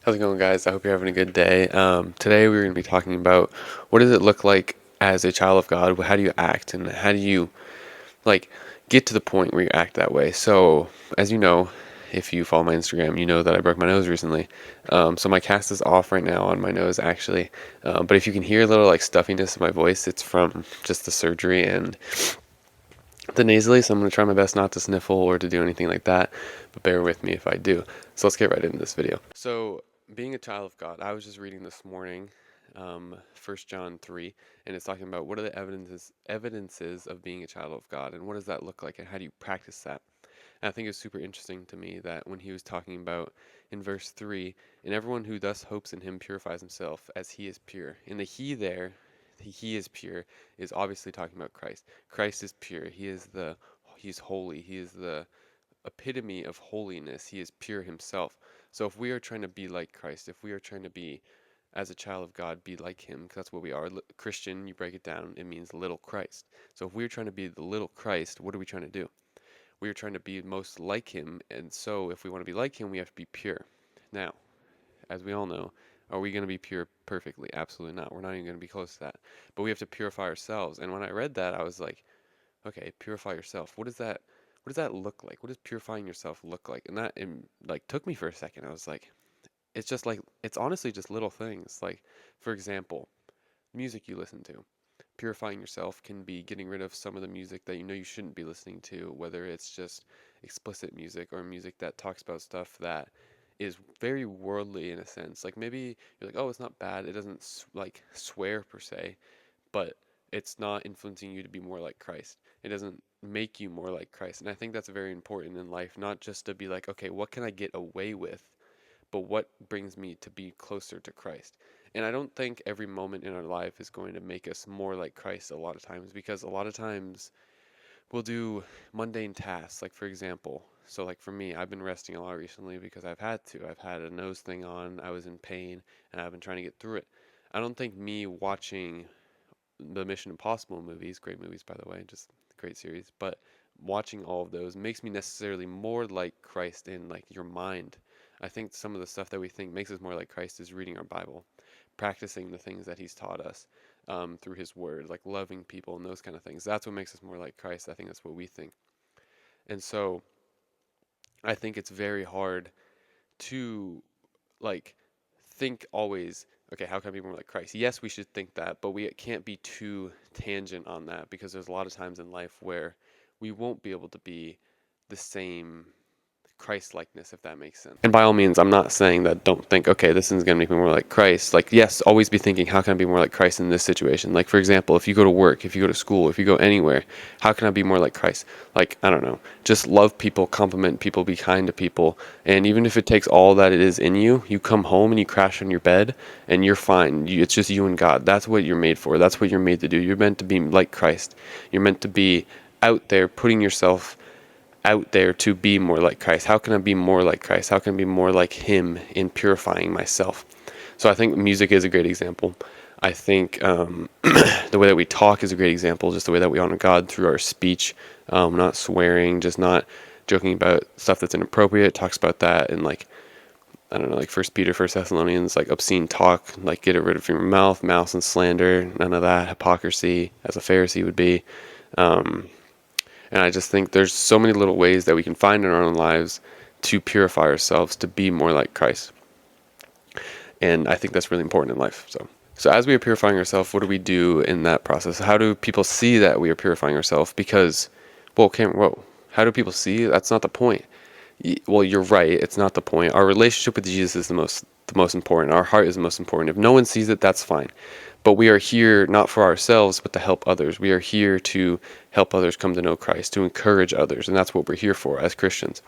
How's it going, guys? I hope you're having a good day. Today we're going to be talking about what does it look like as a child of God? How do you act, and how do you like get to the point where you act that way? So, as you know, if you follow my Instagram, you know that I broke my nose recently. So my cast is off right now on my nose, actually. But if you can hear a little like stuffiness in my voice, it's from just the surgery and the nasally. So I'm going to try my best not to sniffle or to do anything like that. But bear with me if I do. So let's get right into this video. So being a child of God, I was just reading this morning, 1 John 3, and it's talking about what are the evidences of being a child of God, and what does that look like, and how do you practice that? And I think it's super interesting to me that when he was talking about in verse 3, and everyone who thus hopes in him purifies himself as he is pure. And the he there, he is pure, is obviously talking about Christ. Christ is pure. He's holy. He is the epitome of holiness. He is pure himself. So if we are trying to be like Christ, if we are trying to be, as a child of God, be like him, because that's what we are. Christian, you break it down, it means little Christ. So if we're trying to be the little Christ, what are we trying to do? We are trying to be most like him, and so if we want to be like him, we have to be pure. Now, as we all know, are we going to be pure perfectly? Absolutely not. We're not even going to be close to that. But we have to purify ourselves. And when I read that, I was like, okay, purify yourself. What does that look like? What does purifying yourself look like? And that like took me for a second. I was like, it's just like it's honestly just little things. Like, for example, music you listen to. Purifying yourself can be getting rid of some of the music that you know you shouldn't be listening to, whether it's just explicit music or music that talks about stuff that is very worldly in a sense. Like maybe you're like, oh, it's not bad. It doesn't like swear per se, but it's not influencing you to be more like Christ. It doesn't make you more like Christ. And I think that's very important in life, not just to be like, okay, what can I get away with, but what brings me to be closer to Christ. And I don't think every moment in our life is going to make us more like Christ a lot of times, because a lot of times we'll do mundane tasks. Like, for example, so like for me, I've been resting a lot recently because I've had to. I've had a nose thing on, I was in pain, and I've been trying to get through it. I don't think me watching the Mission Impossible movies, great movies by the way, just great series, but watching all of those makes me necessarily more like Christ in like your mind. I think some of the stuff that we think makes us more like Christ is reading our Bible, practicing the things that He's taught us through His Word, like loving people and those kind of things. That's what makes us more like Christ. I think that's what we think. And so I think it's very hard to like think always, okay, how can I be more like Christ? Yes, we should think that, but we can't be too tangent on that, because there's a lot of times in life where we won't be able to be the same Christ likeness, if that makes sense. And by all means, I'm not saying that don't think, okay, this is going to make me more like Christ. Like, yes, always be thinking, how can I be more like Christ in this situation? Like, for example, if you go to work, if you go to school, if you go anywhere, how can I be more like Christ? Like, I don't know, just love people, compliment people, be kind to people. And even if it takes all that it is in you, you come home and you crash on your bed and you're fine. It's just you and God. That's what you're made for. That's what you're made to do. You're meant to be like Christ. You're meant to be out there putting yourself out there to be more like Christ. How can I be more like Christ? How can I be more like Him in purifying myself? So I think music is a great example. I think the way that we talk is a great example, just the way that we honor God through our speech, not swearing, just not joking about stuff that's inappropriate. It talks about that in like, I don't know, like First Peter, First Thessalonians, like obscene talk, like get it rid of your mouth, malice and slander, none of that, hypocrisy, as a Pharisee would be. Um, and I just think there's so many little ways that we can find in our own lives to purify ourselves, to be more like Christ. And I think that's really important in life. So as we are purifying ourselves, what do we do in that process? How do people see that we are purifying ourselves? Because, how do people see? That's not the point. Well, you're right. It's not the point. Our relationship with Jesus is the most important. Our heart is the most important. If no one sees it, that's fine. But we are here not for ourselves, but to help others. We are here to help others come to know Christ, to encourage others, and that's what we're here for as Christians.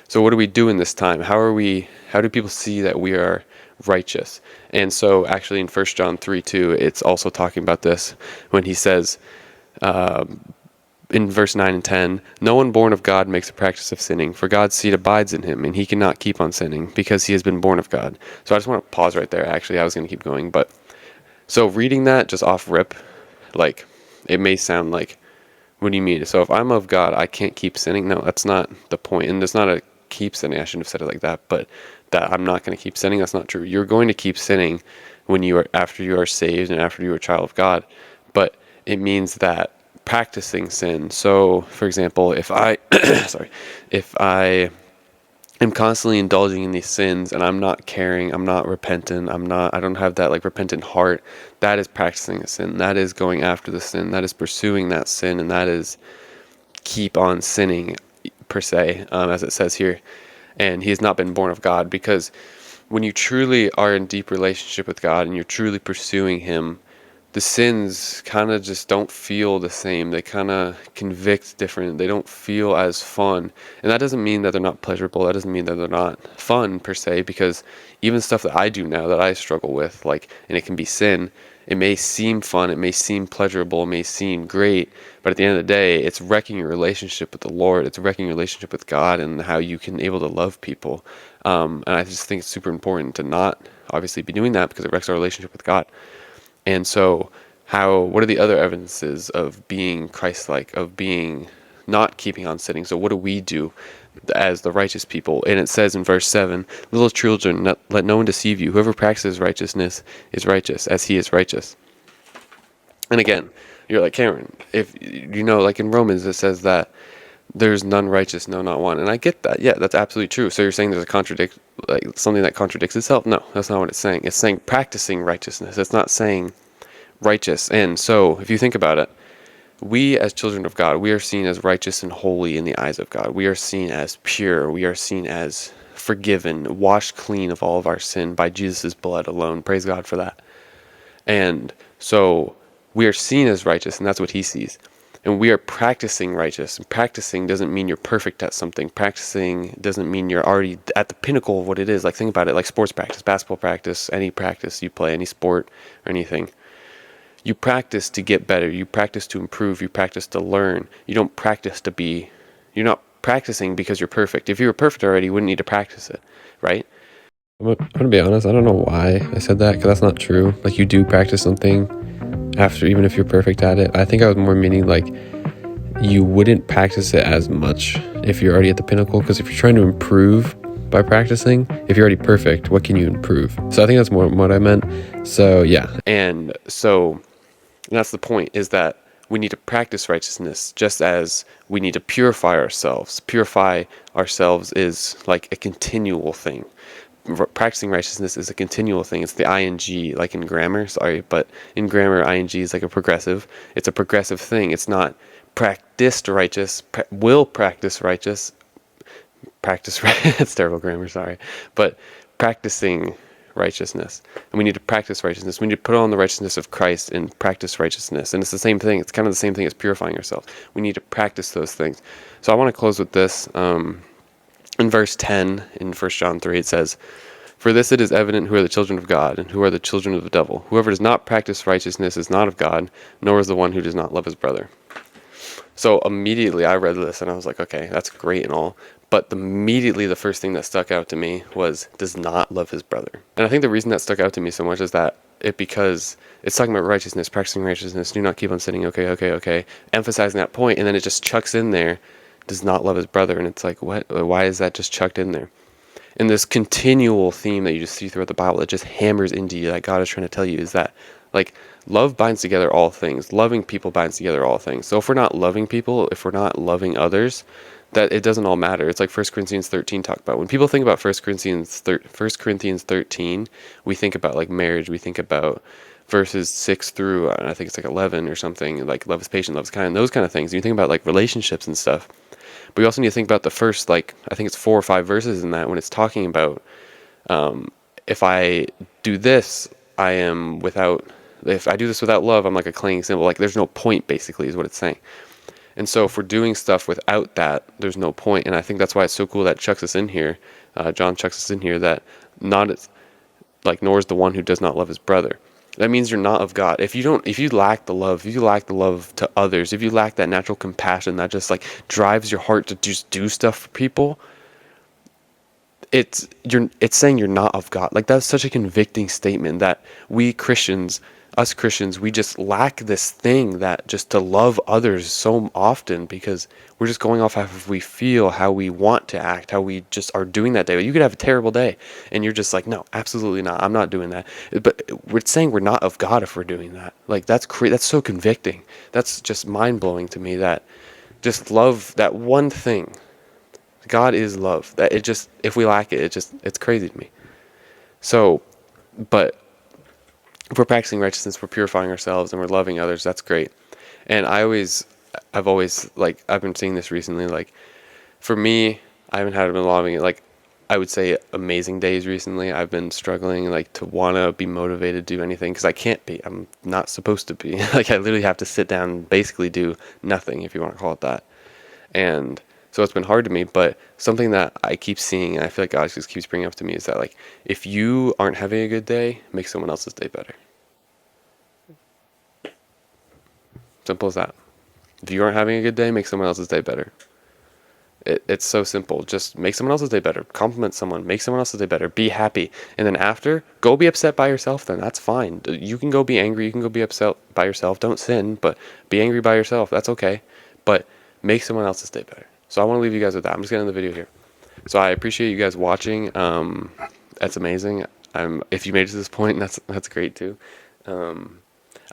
So what do we do in this time? How do people see that we are righteous? And so actually in 1 John 3:2, it's also talking about this when he says, in verse 9 and 10, no one born of God makes a practice of sinning, for God's seed abides in him, and he cannot keep on sinning because he has been born of God. So I just want to pause right there. Actually, I was going to keep going, but so reading that just off rip, like, it may sound like, what do you mean? So if I'm of God, I can't keep sinning? No, that's not the point. And it's not a keep sinning. I shouldn't have said it like that. But that I'm not going to keep sinning. That's not true. You're going to keep sinning when you are after you are saved and after you are a child of God. But it means that practicing sin. So, for example, if I sorry, if I am constantly indulging in these sins and I'm not caring, I'm not repentant, I don't have that like repentant heart, that is practicing a sin. That is going after the sin. That is pursuing that sin, and that is keep on sinning per se, as it says here. And he has not been born of God, because when you truly are in deep relationship with God and you're truly pursuing him, the sins kind of just don't feel the same. They kind of convict different. They don't feel as fun. And that doesn't mean that they're not pleasurable. That doesn't mean that they're not fun per se, because even stuff that I do now that I struggle with, like, and it can be sin, it may seem fun, it may seem pleasurable, it may seem great, but at the end of the day, it's wrecking your relationship with the Lord. It's wrecking your relationship with God and how you can able to love people. And I just think it's super important to not obviously be doing that, because it wrecks our relationship with God. And so what are the other evidences of being Christ-like, of being not keeping on sinning? So what do we do as the righteous people? And it says in verse 7, little children, let no one deceive you. Whoever practices righteousness is righteous as he is righteous. And again, you're like, Cameron, if you know, like in Romans, it says that there's none righteous, no, not one. And I get that. Yeah, that's absolutely true. So you're saying there's like something that contradicts itself? No, that's not what it's saying. It's saying practicing righteousness. It's not saying righteous. And so if you think about it, we as children of God, we are seen as righteous and holy in the eyes of God. We are seen as pure. We are seen as forgiven, washed clean of all of our sin by Jesus' blood alone. Praise God for that. And so we are seen as righteous, and that's what he sees. And we are practicing righteous. And practicing doesn't mean you're perfect at something. Practicing doesn't mean you're already at the pinnacle of what it is. Like, think about it, like sports practice, basketball practice, any practice you play, any sport or anything. You practice to get better. You practice to improve. You practice to learn. You don't practice to be, you're not practicing because you're perfect. If you were perfect already, you wouldn't need to practice it, right? I'm gonna be honest, I don't know why I said that, because that's not true. Like, you do practice something after, even if you're perfect at it. I think I was more meaning like you wouldn't practice it as much if you're already at the pinnacle, because if you're trying to improve by practicing, if you're already perfect, what can you improve? So I think that's more what I meant. So yeah, and so that's the point, is that we need to practice righteousness just as we need to purify ourselves. Purify ourselves is like a continual thing. Practicing righteousness is a continual thing. It's the ing, like in grammar, sorry, but in grammar, ing is like a progressive. It's a progressive thing. It's not practiced righteous, will practice righteous, practice right. It's terrible grammar, sorry. But practicing righteousness. And we need to practice righteousness. We need to put on the righteousness of Christ and practice righteousness. And it's the same thing. It's kind of the same thing as purifying ourselves. We need to practice those things. So I want to close with this. In verse 10 in 1 John 3, it says, "For this it is evident who are the children of God and who are the children of the devil. Whoever does not practice righteousness is not of God, nor is the one who does not love his brother." So immediately I read this and I was like, okay, that's great and all. But immediately the first thing that stuck out to me was does not love his brother. And I think the reason that stuck out to me so much is that because it's talking about righteousness, practicing righteousness, do not keep on sinning, okay, emphasizing that point, and then it just chucks in there, does not love his brother, and it's like, what? Why is that just chucked in there? And this continual theme that you just see throughout the Bible that just hammers into you, that God is trying to tell you, is that, like, love binds together all things. Loving people binds together all things. So if we're not loving people, if we're not loving others, that it doesn't all matter. It's like 1 Corinthians 13 talk about. When people think about 1 Corinthians 13, we think about like marriage. We think about verses 6 through, I think it's like 11 or something, like love is patient, love is kind, those kind of things. And you think about like relationships and stuff. But you also need to think about the first, like, I think it's 4 or 5 verses in that when it's talking about if I do this, I am without, if I do this without love, I'm like a clanging cymbal. Like, there's no point, basically, is what it's saying. And so if we're doing stuff without that, there's no point. And I think that's why it's so cool that chucks us in here. John chucks us in here that not like, nor is the one who does not love his brother. That means you're not of God. If you lack the love, if you lack the love to others, if you lack that natural compassion that just like drives your heart to just do stuff for people, it's saying you're not of God. Like, that's such a convicting statement that we Christians us Christians, we just lack this thing that just to love others so often, because we're just going off how we feel, how we want to act, how we just are doing that day. You could have a terrible day and you're just like, no, absolutely not. I'm not doing that. But we're saying we're not of God if we're doing that. Like that's so convicting. That's just mind blowing to me, that just love, that one thing. God is love. That it just, if we lack it, it's crazy to me. So, but if we're practicing righteousness, we're purifying ourselves and we're loving others, that's great. And I've always, like, I've been seeing this recently, like, for me, I haven't had a lot of, like, I would say amazing days recently. I've been struggling, like, to want to be motivated to do anything, because I can't be. I'm not supposed to be. Like, I literally have to sit down and basically do nothing, if you want to call it that. And so it's been hard to me, but something that I keep seeing, and I feel like God just keeps bringing up to me, is that, like, if you aren't having a good day, make someone else's day better. Simple as that. If you aren't having a good day, make someone else's day better. It's so simple. Just make someone else's day better. Compliment someone. Make someone else's day better. Be happy. And then after, go be upset by yourself then. That's fine. You can go be angry. You can go be upset by yourself. Don't sin, but be angry by yourself. That's okay. But make someone else's day better. So I want to leave you guys with that. I'm just going to end the video here. So I appreciate you guys watching. That's amazing. If you made it to this point, that's great too. I'm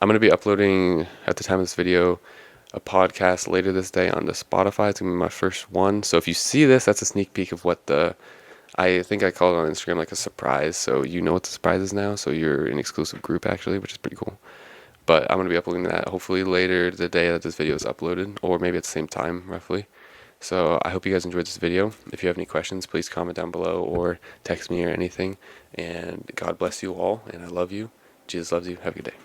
going to be uploading, at the time of this video, a podcast later this day onto Spotify. It's going to be my first one. So if you see this, that's a sneak peek of what I think I call it on Instagram like a surprise. So you know what the surprise is now. So you're an exclusive group actually, which is pretty cool. But I'm going to be uploading that hopefully later the day that this video is uploaded, or maybe at the same time roughly. So I hope you guys enjoyed this video. If you have any questions, please comment down below or text me or anything. And God bless you all, and I love you. Jesus loves you. Have a good day.